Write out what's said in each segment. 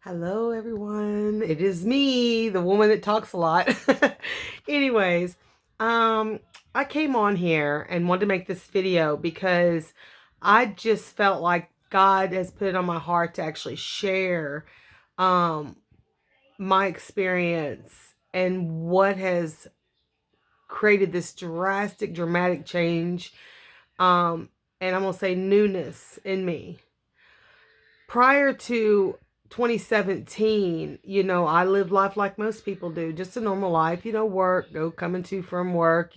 Hello, everyone. It is me, the woman that talks a lot. Anyways, um, I came on here and wanted to make this video because I just felt like God has put it on my heart to actually share um, my experience and what has created this dramatic change. And I'm going to say newness in me. Prior to 2017, I lived life like most people do, just a normal life, work, coming to from work,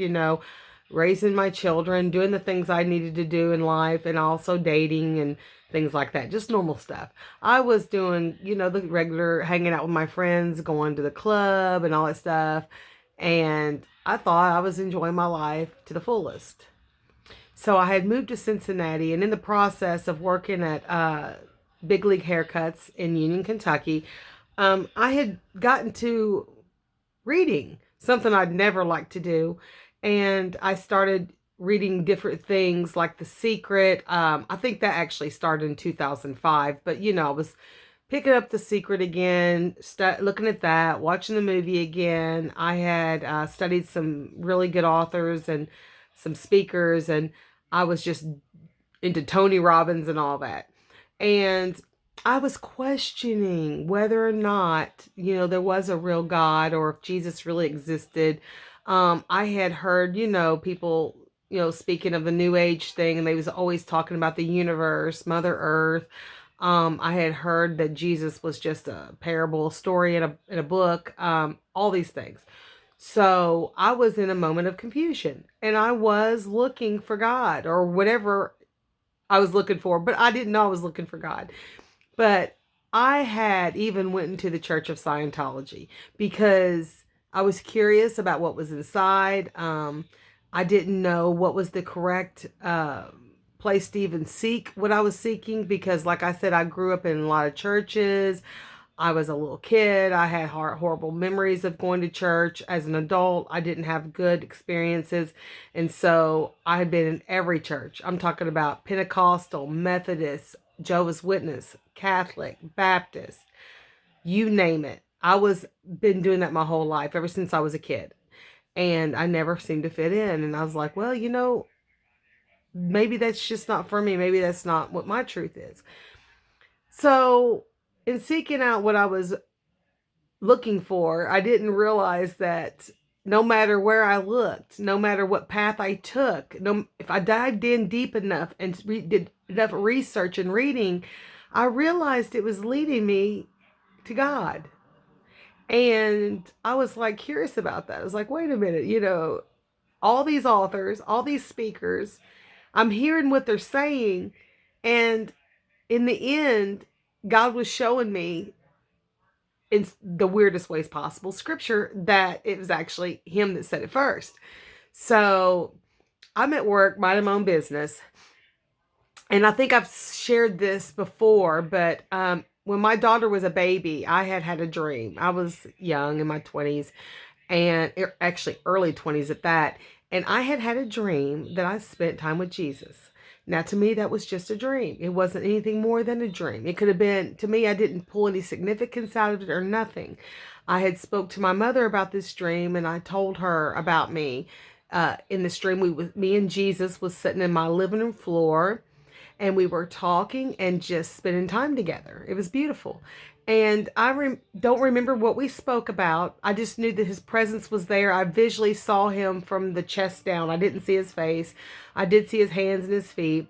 raising my children, doing the things I needed to do in life, and also dating and things like that, just normal stuff. I was doing, the regular hanging out with my friends, going to the club and all that stuff. And I thought I was enjoying my life to the fullest. So I had moved to Cincinnati, and in the process of working at Big League Haircuts in Union, Kentucky, I had gotten to reading, something I'd never liked to do. And I started reading different things like The Secret. I think that actually started in 2005, but I was picking up The Secret again, looking at that, watching the movie again. I had studied some really good authors and some speakers, and I was just into Tony Robbins and all that. And I was questioning whether or not, there was a real God or if Jesus really existed. I had heard, people, speaking of the New Age thing, and they was always talking about the universe, Mother Earth. I had heard that Jesus was just a parable, story in a book, all these things. So I was in a moment of confusion, and I was looking for God or whatever I was looking for, but I didn't know I was looking for God. But I had even went into the Church of Scientology because I was curious about what was inside. I didn't know what was the correct place to even seek what I was seeking because, like I said, I grew up in a lot of churches. I was a little kid. I had horrible memories of going to church. As an adult, I didn't have good experiences. And so I had been in every church. I'm talking about Pentecostal, Methodist, Jehovah's Witness, Catholic, Baptist, you name it. I was been doing that my whole life, ever since I was a kid. And I never seemed to fit in. And I was like, well, maybe that's just not for me. Maybe that's not what my truth is. So in seeking out what I was looking for, I didn't realize that no matter where I looked, no matter what path I took, if I dived in deep enough and did enough research and reading, I realized it was leading me to God. And I was like curious about that. I was like, wait a minute, all these authors, all these speakers, I'm hearing what they're saying. And in the end, God was showing me in the weirdest ways possible scripture that it was actually him that said it first. So I'm at work minding my own business, and I think I've shared this before, but when my daughter was a baby, I had a dream. I was young, in my 20s, and actually early 20s at that, and I had a dream that I spent time with Jesus. Now, to me, that was just a dream. It wasn't anything more than a dream. It could have been, to me, I didn't pull any significance out of it or nothing. I had spoke to my mother about this dream, and I told her about me. In this dream, me and Jesus was sitting in my living room floor, and we were talking and just spending time together. It was beautiful. And I don't remember what we spoke about. I just knew that his presence was there. I visually saw him from the chest down. I didn't see his face. I did see his hands and his feet.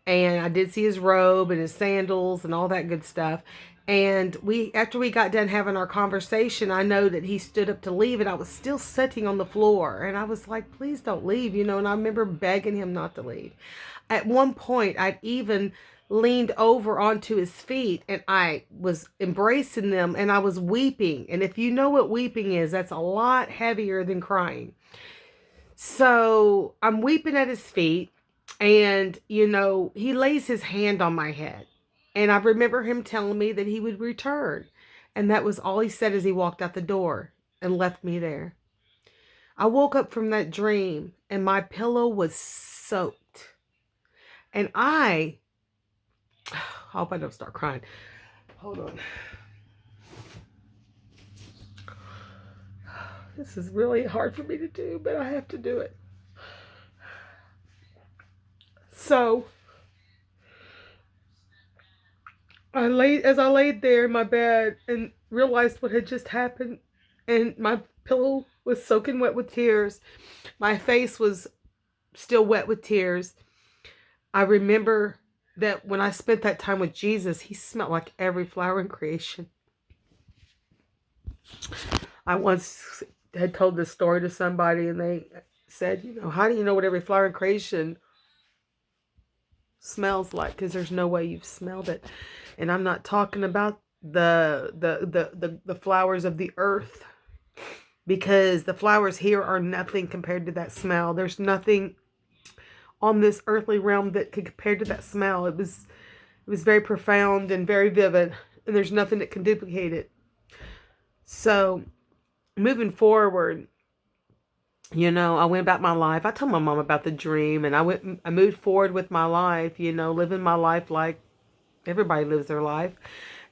And I did see his robe and his sandals and all that good stuff. And after we got done having our conversation, I know that he stood up to leave, and I was still sitting on the floor. And I was like, please don't leave, and I remember begging him not to leave. At one point, I'd even leaned over onto his feet, and I was embracing them, and I was weeping. And if you know what weeping is, that's a lot heavier than crying. So I'm weeping at his feet, and, he lays his hand on my head. And I remember him telling me that he would return. And that was all he said as he walked out the door and left me there. I woke up from that dream, and my pillow was soaked. And I hope I don't start crying. Hold on. This is really hard for me to do, but I have to do it. So as I laid there in my bed and realized what had just happened, and my pillow was soaking wet with tears. My face was still wet with tears. I remember that when I spent that time with Jesus, he smelled like every flower in creation. I once had told this story to somebody, and they said, how do you know what every flower in creation smells like? Because there's no way you've smelled it. And I'm not talking about the flowers of the earth, because the flowers here are nothing compared to that smell. There's nothing on this earthly realm that could compare to that smell. It was very profound and very vivid, and there's nothing that can duplicate it. So moving forward, I went about my life. I told my mom about the dream, and I moved forward with my life, living my life like everybody lives their life.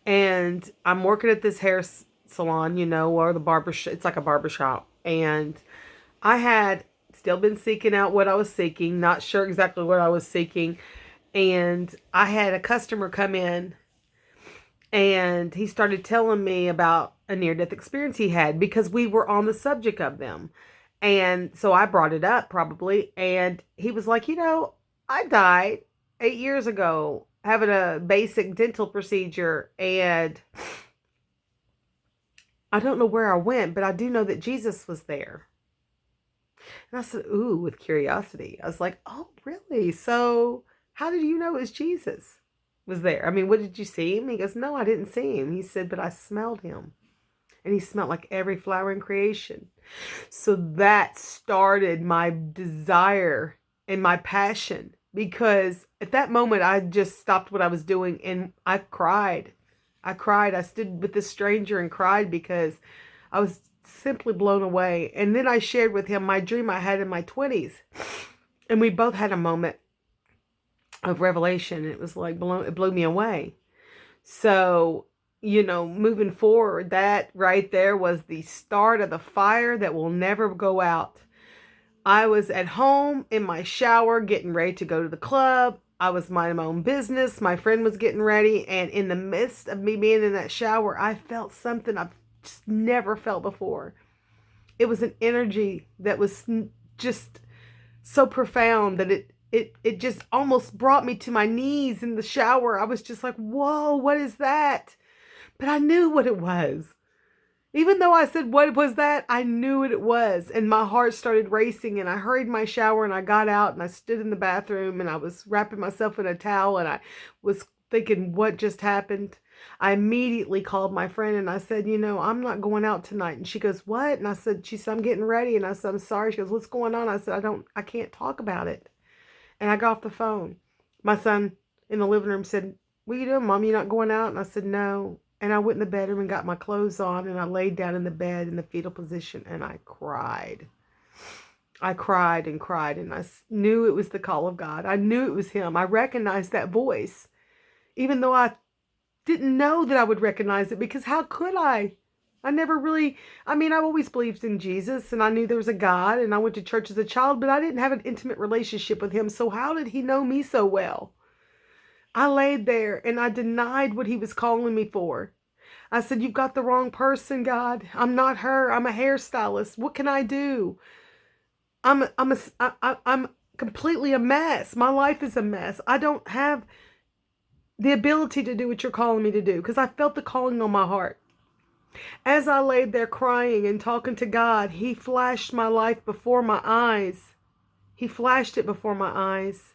And I'm working at this hair salon, or the barber shop. It's like a barber shop. And I had still been seeking out what I was seeking, not sure exactly what I was seeking. And I had a customer come in, and he started telling me about a near-death experience he had, because we were on the subject of them. And so I brought it up probably, and he was like, I died 8 years ago having a basic dental procedure, and I don't know where I went, but I do know that Jesus was there. And I said, ooh, with curiosity. I was like, oh, really? So how did you know it was Jesus was there? I mean, what, did you see him? He goes, no, I didn't see him. He said, but I smelled him. And he smelled like every flower in creation. So that started my desire and my passion, because at that moment I just stopped what I was doing and I cried. I stood with this stranger and cried because I was simply blown away. And then I shared with him my dream I had in my 20s. And we both had a moment of revelation. It was like it blew me away. So, moving forward, that right there was the start of the fire that will never go out. I was at home in my shower getting ready to go to the club. I was minding my own business. My friend was getting ready. And in the midst of me being in that shower, I felt something I've just never felt before. It was an energy that was just so profound that it just almost brought me to my knees in the shower. I was just like, whoa, what is that? But I knew what it was. Even though I said, what was that? I knew what it was. And my heart started racing, and I hurried my shower, and I got out, and I stood in the bathroom, and I was wrapping myself in a towel, and I was thinking, what just happened? I immediately called my friend, and I said, I'm not going out tonight. And she goes, what? And she said, I'm getting ready. And I said, I'm sorry. She goes, what's going on? I said, I can't talk about it. And I got off the phone. My son in the living room said, what are you doing, Mom? You not going out? And I said, no. And I went in the bedroom and got my clothes on, and I laid down in the bed in the fetal position, and I cried. I cried and cried, and I knew it was the call of God. I knew it was him. I recognized that voice, even though I didn't know that I would recognize it, because how could I? I never really, I've always believed in Jesus, and I knew there was a God, and I went to church as a child, but I didn't have an intimate relationship with him, so how did he know me so well? I laid there and I denied what he was calling me for. I said, you've got the wrong person, God. I'm not her. I'm a hairstylist. What can I do? I'm completely a mess. My life is a mess. I don't have the ability to do what you're calling me to do, because I felt the calling on my heart. As I laid there crying and talking to God, he flashed my life before my eyes. He flashed it before my eyes.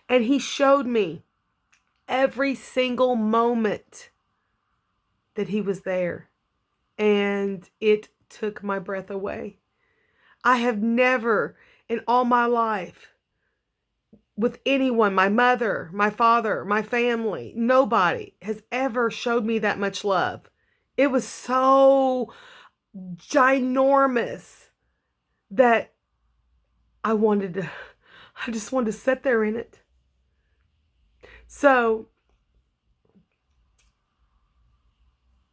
And he showed me every single moment that he was there. And it took my breath away. I have never in all my life, with anyone, my mother, my father, my family, nobody has ever showed me that much love. It was so ginormous that I just wanted to sit there in it. So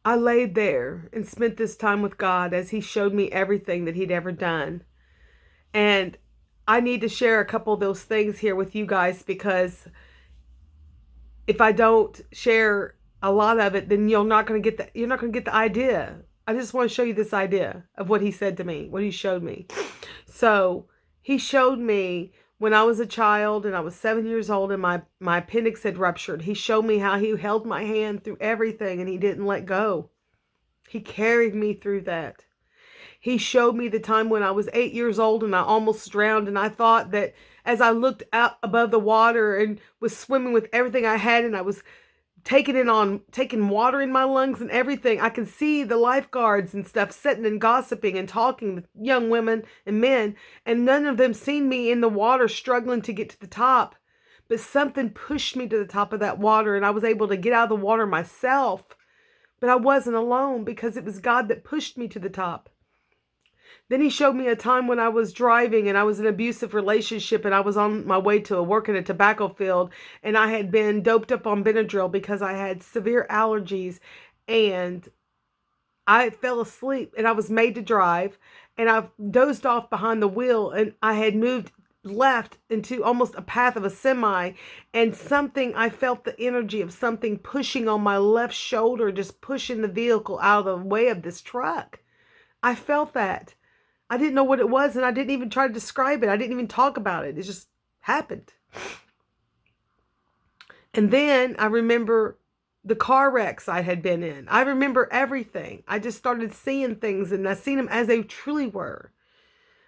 I laid there and spent this time with God as He showed me everything that He'd ever done. And I need to share a couple of those things here with you guys, because if I don't share a lot of it, then you're not going to get the idea. I just want to show you this idea of what He said to me, what He showed me. So He showed me when I was a child and I was 7 years old and my appendix had ruptured. He showed me how He held my hand through everything and He didn't let go. He carried me through that. He showed me the time when I was 8 years old and I almost drowned, and I thought that as I looked out above the water and was swimming with everything I had, and I was taking water in my lungs and everything, I could see the lifeguards and stuff sitting and gossiping and talking with young women and men, and none of them seen me in the water struggling to get to the top. But something pushed me to the top of that water, and I was able to get out of the water myself. But I wasn't alone, because it was God that pushed me to the top. Then He showed me a time when I was driving and I was in an abusive relationship, and I was on my way to work in a tobacco field, and I had been doped up on Benadryl because I had severe allergies, and I fell asleep and I was made to drive, and I dozed off behind the wheel, and I had moved left into almost a path of a semi, and I felt the energy of something pushing on my left shoulder, just pushing the vehicle out of the way of this truck. I felt that. I didn't know what it was, and I didn't even try to describe it. I didn't even talk about it. It just happened. And then I remember the car wrecks I had been in. I remember everything. I just started seeing things, and I seen them as they truly were.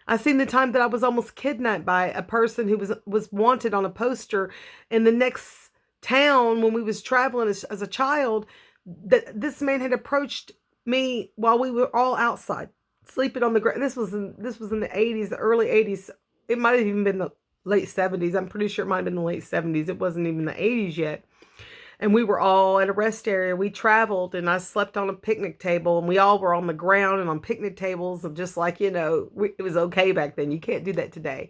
I seen the time that I was almost kidnapped by a person who was wanted on a poster in the next town when we was traveling as a child. That this man had approached me while we were all outside sleeping on the ground. This was in the 80s, the early 80s. It might have even been the late 70s. I'm pretty sure it might have been the late 70s. It wasn't even the 80s yet. And we were all at a rest area. We traveled, and I slept on a picnic table, and we all were on the ground and on picnic tables, of just like, it was okay back then. You can't do that today.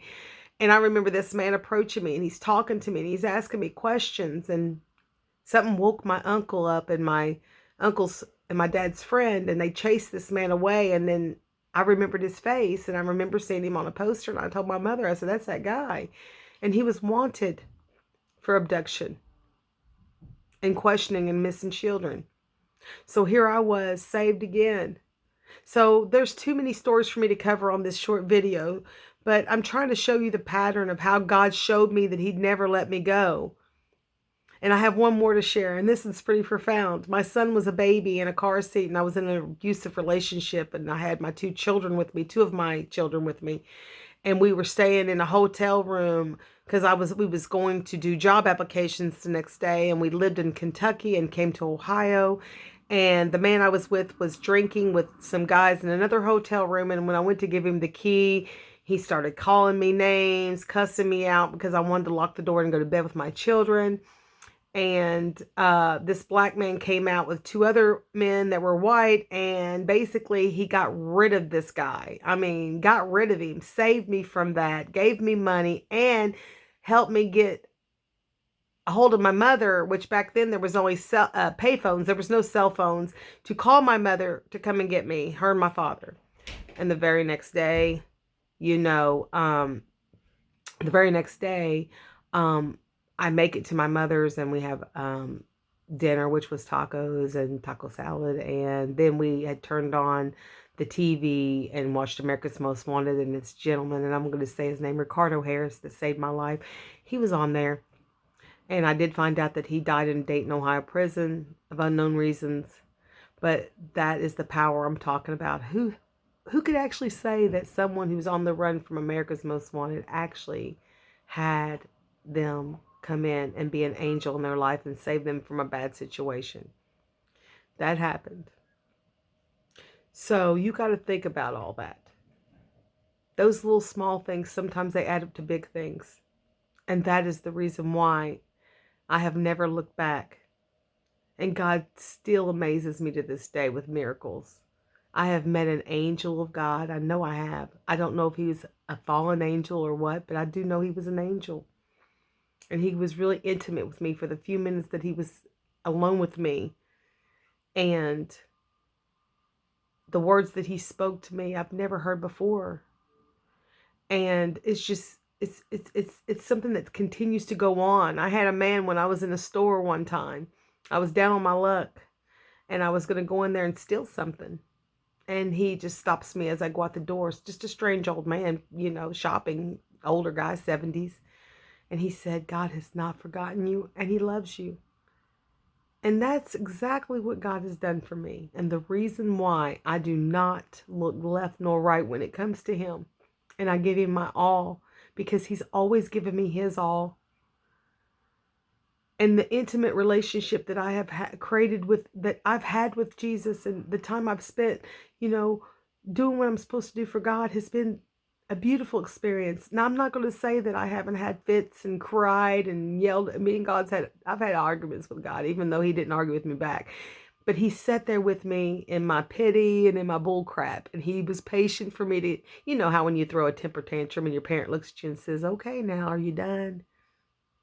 And I remember this man approaching me, and he's talking to me, and he's asking me questions, and something woke my uncle up, and my uncle's and my dad's friend, and they chased this man away. And then I remembered his face, and I remember seeing him on a poster, and I told my mother, I said, that's that guy. And he was wanted for abduction and questioning and missing children. So here I was, saved again. So there's too many stories for me to cover on this short video, but I'm trying to show you the pattern of how God showed me that He'd never let me go. And I have one more to share, and this is pretty profound. My son was a baby in a car seat, and I was in an abusive relationship, and I had my two of my children with me, and we were staying in a hotel room because we was going to do job applications the next day, and we lived in Kentucky and came to Ohio, and the man I was with was drinking with some guys in another hotel room, and when I went to give him the key, he started calling me names, cussing me out because I wanted to lock the door and go to bed with my children. And this black man came out with two other men that were white, and basically he got rid of this guy. I mean, got rid of him, saved me from that, gave me money, and helped me get a hold of my mother, which back then there was only pay phones. There was no cell phones, to call my mother to come and get me, her and my father. And the very next day, I make it to my mother's, and we have dinner, which was tacos and taco salad. And then we had turned on the TV and watched America's Most Wanted, and this gentleman, and I'm going to say his name, Ricardo Harris, that saved my life. He was on there. And I did find out that he died in Dayton, Ohio prison of unknown reasons. But that is the power I'm talking about. Who could actually say that someone who's on the run from America's Most Wanted actually had them come in and be an angel in their life and save them from a bad situation? That happened. So you got to think about all that. Those little small things, sometimes they add up to big things. And that is the reason why I have never looked back. And God still amazes me to this day with miracles. I have met an angel of God. I know I have. I don't know if he was a fallen angel or what, but I do know he was an angel. And he was really intimate with me for the few minutes that he was alone with me. And the words that he spoke to me, I've never heard before. And it's just, it's something that continues to go on. I had a man when I was in a store one time. I was down on my luck and I was going to go in there and steal something. And he just stops me as I go out the door. It's just a strange old man, you know, shopping, older guy, 70s. And he said, God has not forgotten you and he loves you. And that's exactly what God has done for me. And the reason why I do not look left nor right when it comes to him. And I give him my all because he's always given me his all. And the intimate relationship that I have created with, that I've had with Jesus, and the time I've spent, you know, doing what I'm supposed to do for God has been a beautiful experience. Now, I'm not going to say that I haven't had fits and cried and yelled at me, and I've had arguments with God, even though he didn't argue with me back. But he sat there with me in my pity and in my bull crap. And he was patient for me to, you know how when you throw a temper tantrum and your parent looks at you and says, okay, now are you done?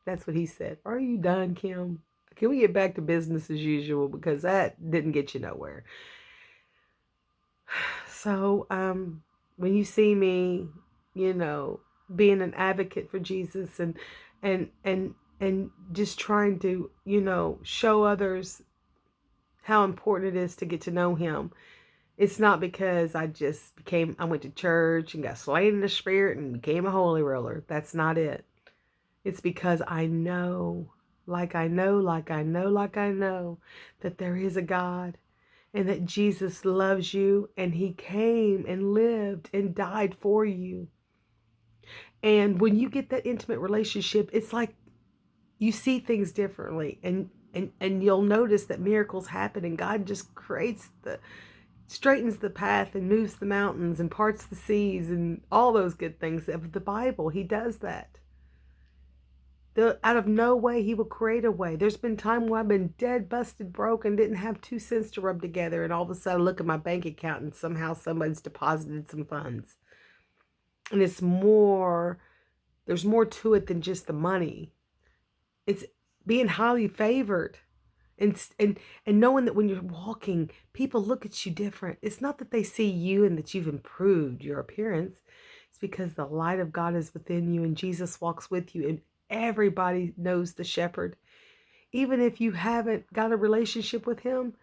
That's what he said. Are you done, Kim? Can we get back to business as usual? Because that didn't get you nowhere. So, when you see me, you know, being an advocate for Jesus and just trying to, you know, show others how important it is to get to know him. It's not because I went to church and got slain in the spirit and became a holy roller. That's not it. It's because I know, like I know, that there is a God and that Jesus loves you and he came and lived and died for you. And when you get that intimate relationship, it's like you see things differently, and you'll notice that miracles happen and God just straightens the path and moves the mountains and parts the seas and all those good things of the Bible. He does that. Out of no way, he will create a way. There's been time where I've been dead, busted, broke, and didn't have 2 cents to rub together. And all of a sudden, I look at my bank account and somehow somebody's deposited some funds. And there's more to it than just the money. It's being highly favored. And knowing that when you're walking, people look at you different. It's not that they see you and that you've improved your appearance. It's because the light of God is within you and Jesus walks with you. And everybody knows the shepherd. Even if you haven't got a relationship with him,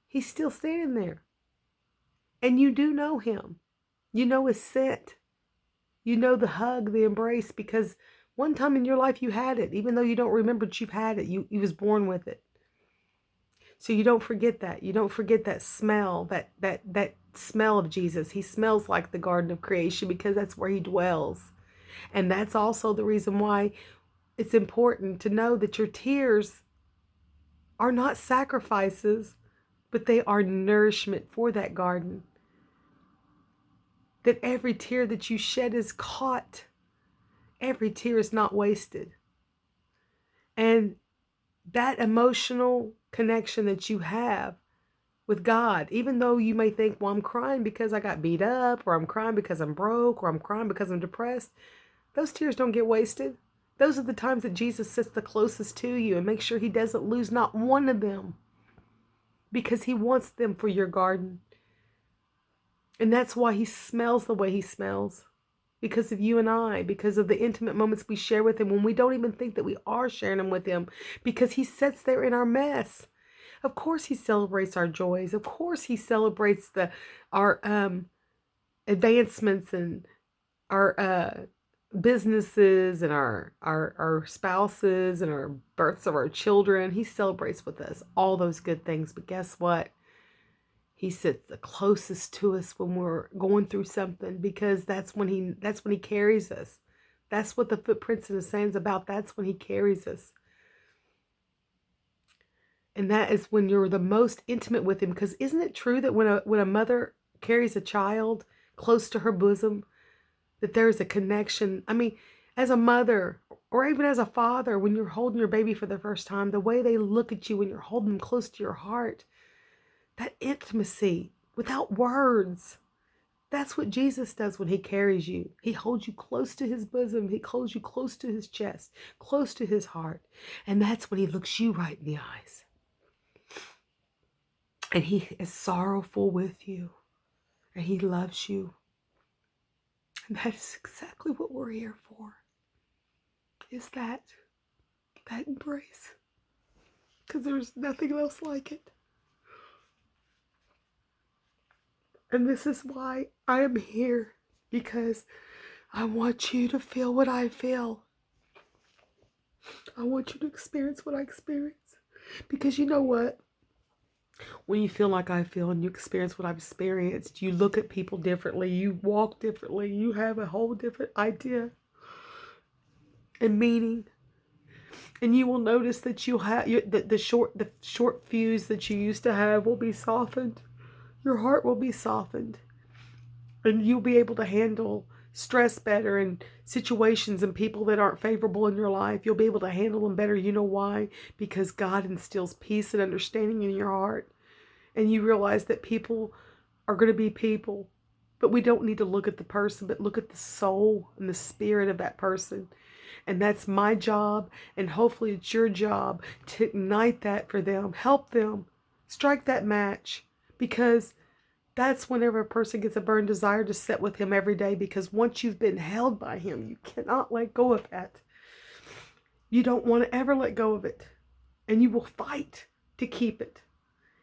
he's still standing there. And you do know him. You know his scent. You know the hug, the embrace, because one time in your life you had it. Even though you don't remember that you've had it. You was born with it. So you don't forget that. You don't forget that smell, that smell of Jesus. He smells like the Garden of Creation because that's where he dwells. And that's also the reason why it's important to know that your tears are not sacrifices, but they are nourishment for that garden. That every tear that you shed is caught. Every tear is not wasted. And that emotional connection that you have with God, even though you may think, well, I'm crying because I got beat up, or I'm crying because I'm broke, or I'm crying because I'm depressed, those tears don't get wasted. Those are the times that Jesus sits the closest to you and makes sure he doesn't lose not one of them, because he wants them for your garden. And that's why he smells the way he smells, because of you and I, because of the intimate moments we share with him when we don't even think that we are sharing them with him, because he sits there in our mess. Of course he celebrates our joys. Of course he celebrates our advancements and our businesses and our spouses and our births of our children. He celebrates with us all those good things. But guess what? He sits the closest to us when we're going through something, because that's when he carries us. That's what the footprints in the sand's about. That's when he carries us. And that is when you're the most intimate with him. Because isn't it true that when a mother carries a child close to her bosom, that there is a connection? I mean, as a mother or even as a father, when you're holding your baby for the first time, the way they look at you when you're holding them close to your heart, that intimacy without words. That's what Jesus does when he carries you. He holds you close to his bosom. He holds you close to his chest, close to his heart. And that's when he looks you right in the eyes. And he is sorrowful with you. and he loves you. And that is exactly what we're here for, is that embrace. Because there's nothing else like it. And this is why I am here, because I want you to feel what I feel. I want you to experience what I experience. Because you know what? When you feel like I feel and you experience what I've experienced, you look at people differently, you walk differently, you have a whole different idea and meaning. And you will notice that you'll have the short fuse that you used to have will be softened. Your heart will be softened. And you'll be able to handle stress better and situations and people that aren't favorable in your life. You'll be able to handle them better. You know why? Because God instills peace and understanding in your heart. And you realize that people are going to be people. But we don't need to look at the person, but look at the soul and the spirit of that person. And that's my job, and hopefully it's your job to ignite that for them. Help them. Strike that match. Because that's whenever a person gets a burning desire to sit with him every day, because once you've been held by him, you cannot let go of that. You don't want to ever let go of it. And you will fight to keep it.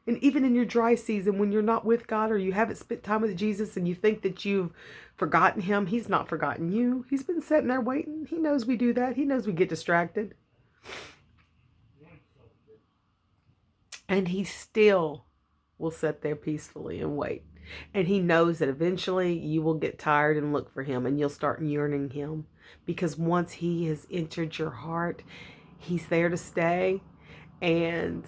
And even in your dry season, when you're not with God or you haven't spent time with Jesus and you think that you've forgotten him, he's not forgotten you. He's been sitting there waiting. He knows we do that. He knows we get distracted. And he still will sit there peacefully and wait. And he knows that eventually you will get tired and look for him and you'll start yearning him. Because once he has entered your heart, he's there to stay. And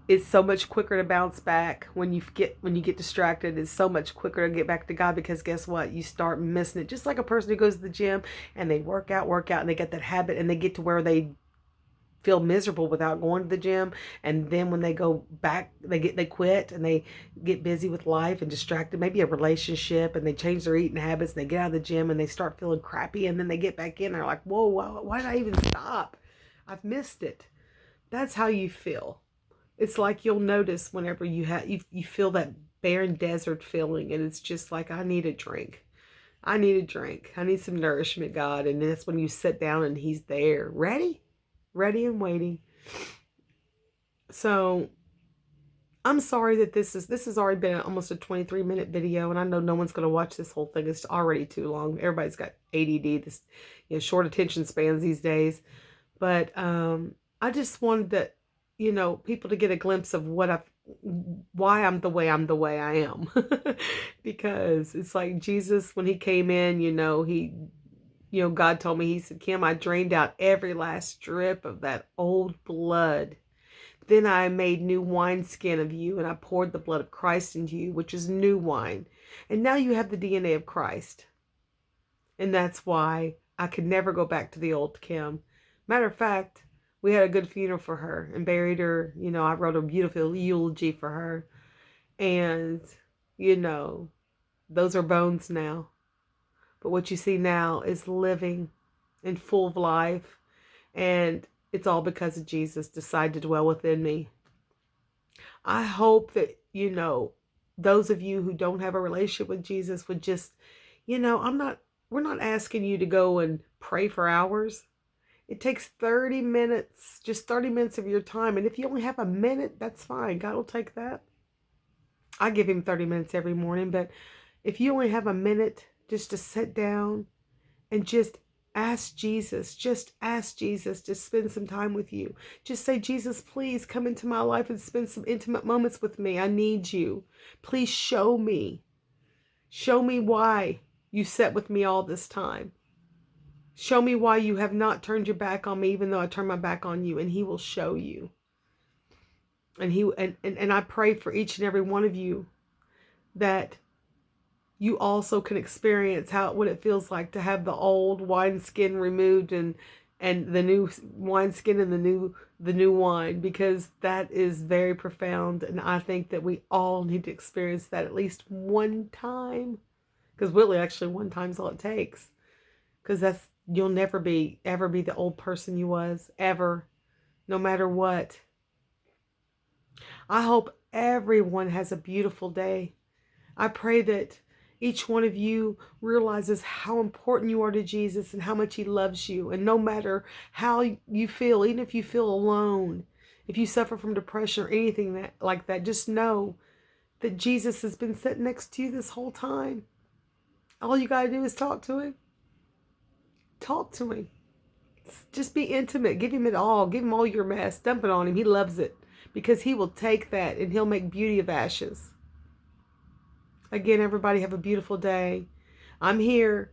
it's so much quicker to bounce back when you get distracted. It's so much quicker to get back to God, because guess what? You start missing it. Just like a person who goes to the gym and they work out, and they get that habit and they get to where they feel miserable without going to the gym, and then when they go back, they quit and they get busy with life and distracted, maybe a relationship, and they change their eating habits and they get out of the gym and they start feeling crappy, and then they get back in, they're like, whoa, why did I even stop? I've missed it. That's how you feel. It's like you'll notice whenever you feel that barren desert feeling, and it's just like, I need a drink. I need a drink. I need some nourishment, God. And that's when you sit down and he's there, ready and waiting. So I'm sorry that this has already been almost a 23-minute video, and I know no one's going to watch this whole thing. It's already too long. Everybody's got ADD, this short attention spans these days. But I just wanted to, people to get a glimpse of why I'm the way I am. Because it's like Jesus, when he came in, God told me, he said, Kim, I drained out every last drip of that old blood. Then I made new wineskin of you, and I poured the blood of Christ into you, which is new wine. And now you have the DNA of Christ. And that's why I could never go back to the old Kim. Matter of fact, we had a good funeral for her and buried her. I wrote a beautiful eulogy for her. And, those are bones now. But what you see now is living and full of life. And it's all because of Jesus decided to dwell within me. I hope that, those of you who don't have a relationship with Jesus would just, we're not asking you to go and pray for hours. It takes 30 minutes, just 30 minutes of your time. And if you only have a minute, that's fine. God will take that. I give him 30 minutes every morning. But if you only have a minute just to sit down and just ask Jesus to spend some time with you. Just say, Jesus, please come into my life and spend some intimate moments with me. I need you. Please show me. Show me why you sat with me all this time. Show me why you have not turned your back on me, even though I turned my back on you. And he will show you. And I pray for each and every one of you that you also can experience what it feels like to have the old wineskin removed and the new wineskin and the new wine, because that is very profound. And I think that we all need to experience that at least one time, because really actually one time's all it takes, because you'll never ever be the old person you was, ever, no matter what. I hope everyone has a beautiful day. I pray that each one of you realizes how important you are to Jesus and how much he loves you. And no matter how you feel, even if you feel alone, if you suffer from depression or anything like that, just know that Jesus has been sitting next to you this whole time. All you got to do is talk to him. Talk to him. Just be intimate. Give him it all. Give him all your mess. Dump it on him. He loves it because he will take that and he'll make beauty of ashes. Again, everybody have a beautiful day. I'm here.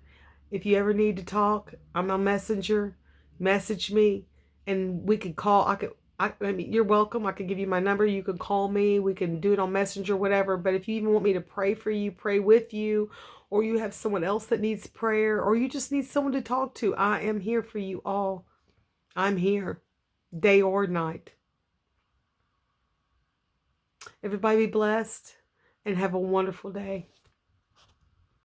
If you ever need to talk, I'm on Messenger. Message me and we could call. I mean, you're welcome. I could give you my number. You could call me. We can do it on Messenger, whatever. But if you even want me to pray for you, pray with you, or you have someone else that needs prayer, or you just need someone to talk to, I am here for you all. I'm here, day or night. Everybody be blessed and have a wonderful day.